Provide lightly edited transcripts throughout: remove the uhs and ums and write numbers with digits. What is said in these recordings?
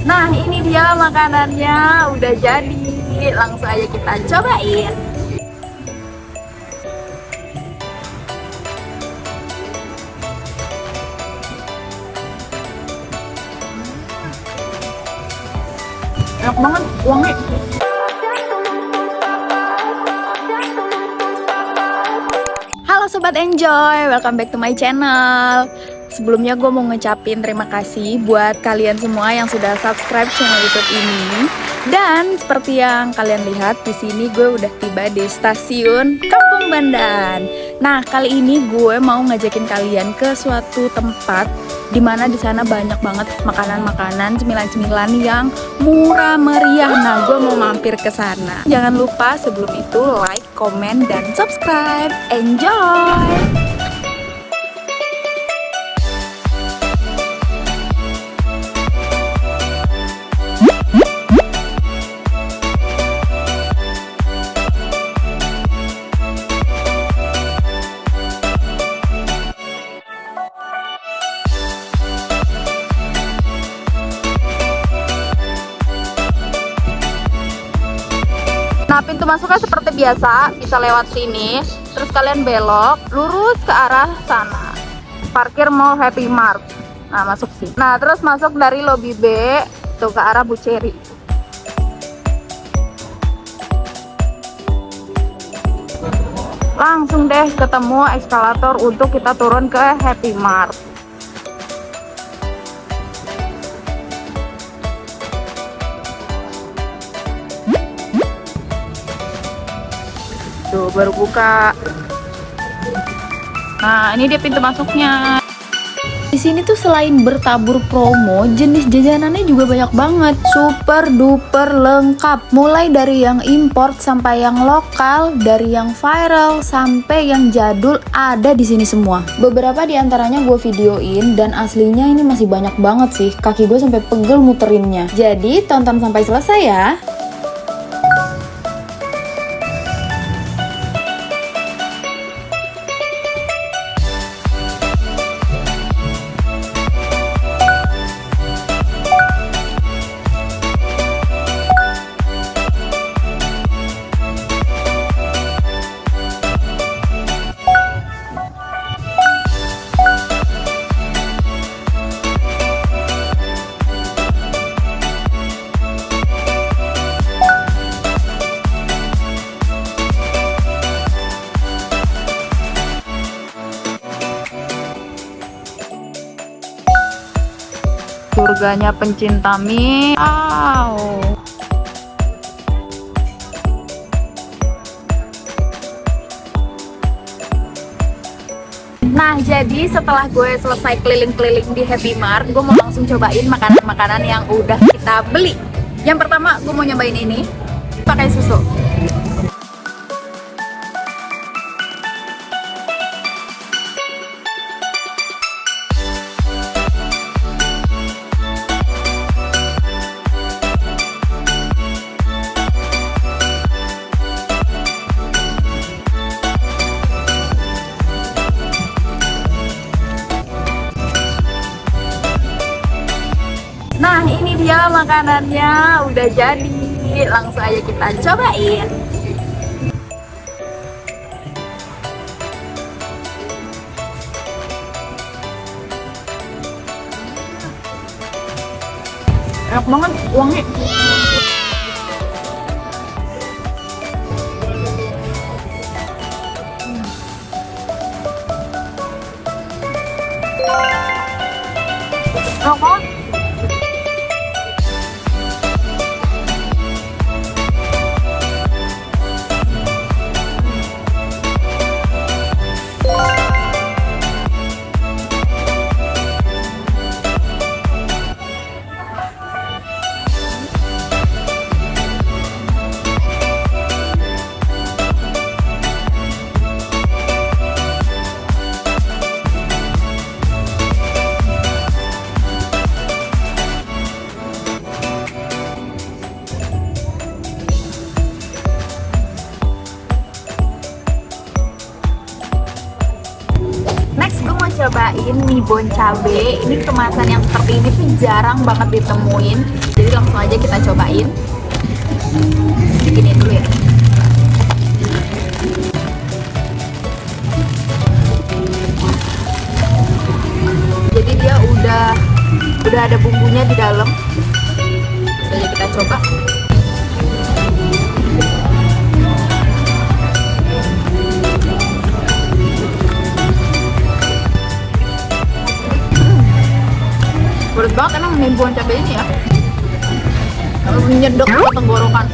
Nah, ini dia makanannya udah jadi. Langsung aja kita cobain. Enak banget, wangi. Halo Sobat Enjoy, welcome back to my channel. Sebelumnya gue mau ngucapin terima kasih buat kalian semua yang sudah subscribe channel YouTube ini. Dan seperti yang kalian lihat di sini gue udah tiba di stasiun Kampung Bandan. Nah, kali ini gue mau ngajakin kalian ke suatu tempat dimana di sana banyak banget makanan-makanan, cemilan-cemilan yang murah meriah. Nah, gue mau mampir ke sana. Jangan lupa sebelum itu like, komen, dan subscribe. Enjoy! Nah, pintu masuknya seperti biasa, bisa lewat sini, terus kalian belok, lurus ke arah sana. Parkir Mall Happy Mart. Nah, masuk sih. Nah, terus masuk dari lobby B, tuh ke arah Buceri. Langsung deh ketemu eskalator untuk kita turun ke Happy Mart. Tuh, baru buka. Nah, ini dia pintu masuknya. Di sini tuh selain bertabur promo, jenis jajanannya juga banyak banget. Super duper lengkap. Mulai dari yang import sampai yang lokal, dari yang viral sampai yang jadul ada di sini semua. Beberapa di antaranya gue videoin dan aslinya ini masih banyak banget sih. Kaki gue sampai pegel muterinnya. Jadi tonton sampai selesai ya. Surganya pencinta mie. Wow. Nah, jadi setelah gue selesai keliling-keliling di Happy Mart, gue mau langsung cobain makanan-makanan yang udah kita beli. Yang pertama, gue mau nyobain ini pakai susu. Nah, ini dia makanannya udah jadi. Langsung aja kita cobain. Enak banget, wangi. Enak banget. cobain mie bon cabe. Ini kemasan yang seperti ini tuh jarang banget ditemuin. Jadi Jadi langsung aja kita cobain. Begini dulu ya. Jadi dia udah ada bumbunya di dalam. Langsung aja kita coba. Berat banget emang nimbuan cabai ini ya. Nyedek ke tenggorokan.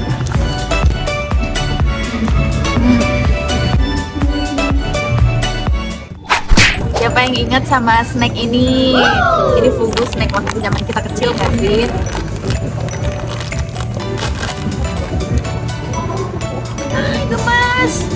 Siapa yang ingat sama snack ini? Ini Fugu snack waktu zaman kita kecil kan sih? Nah, gemas.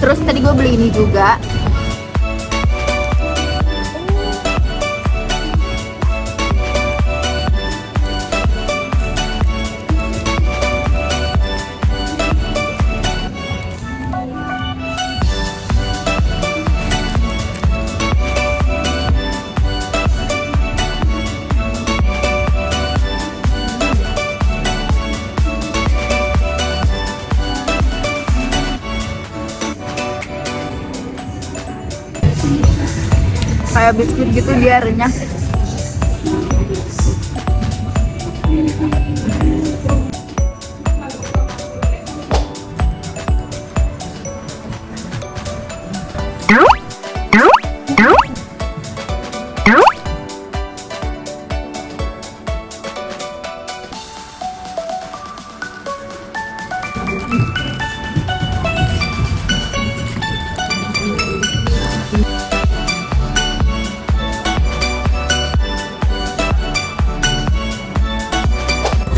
Terus tadi gue beli ini juga. Kayak biskuit gitu, dia renyah.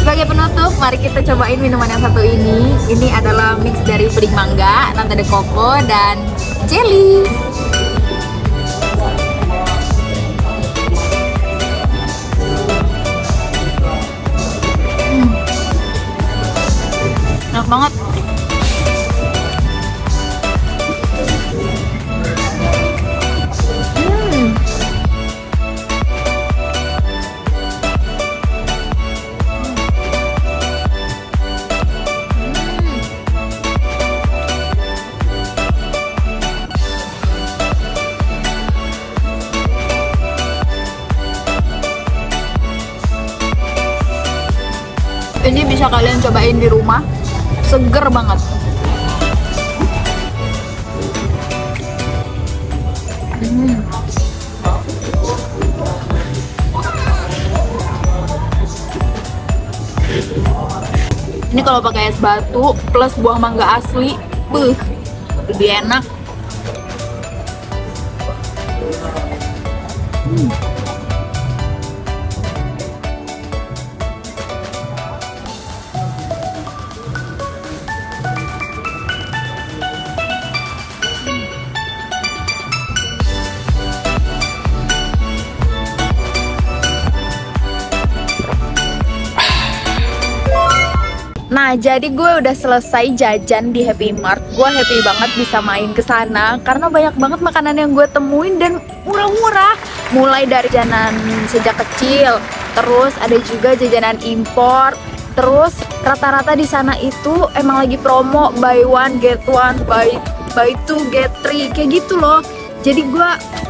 Sebagai penutup, mari kita cobain minuman yang satu ini. Ini adalah mix dari puding mangga, nata de coco, dan jelly. Enak banget. Ini bisa kalian cobain di rumah, seger banget. Ini kalau pakai es batu plus buah mangga asli, lebih enak. Nah, jadi gue udah selesai jajan di Happy Mart. Gue happy banget bisa main ke sana karena banyak banget makanan yang gue temuin dan murah-murah. Mulai dari jajanan sejak kecil, terus ada juga jajanan impor. Terus rata-rata di sana itu emang lagi promo buy one get one, buy two get three, kayak gitu loh. Jadi gue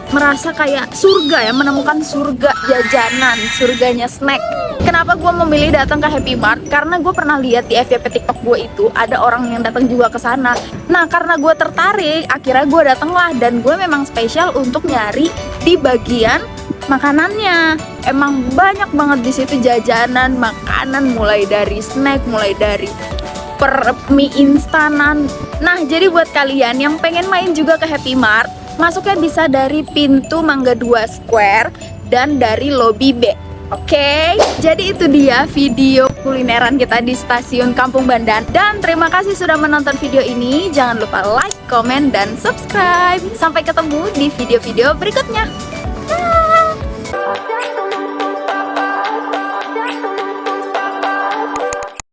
merasa kayak surga ya, menemukan surga jajanan, surganya snack. Kenapa gue memilih datang ke Happy Mart? Karena gue pernah lihat di FYP TikTok gue itu ada orang yang datang juga ke sana. Nah, karena gue tertarik, akhirnya gue datanglah, dan gue memang spesial untuk nyari di bagian makanannya. Emang banyak banget di situ jajanan, makanan, mulai dari snack, mulai dari mie instanan. Nah, jadi buat kalian yang pengen main juga ke Happy Mart, masuknya bisa dari pintu Mangga 2 Square dan dari lobby B. Oke, jadi itu dia video kulineran kita di stasiun Kampung Bandan. Dan terima kasih sudah menonton video ini. Jangan lupa like, komen, dan subscribe. Sampai ketemu di video-video berikutnya. Bye.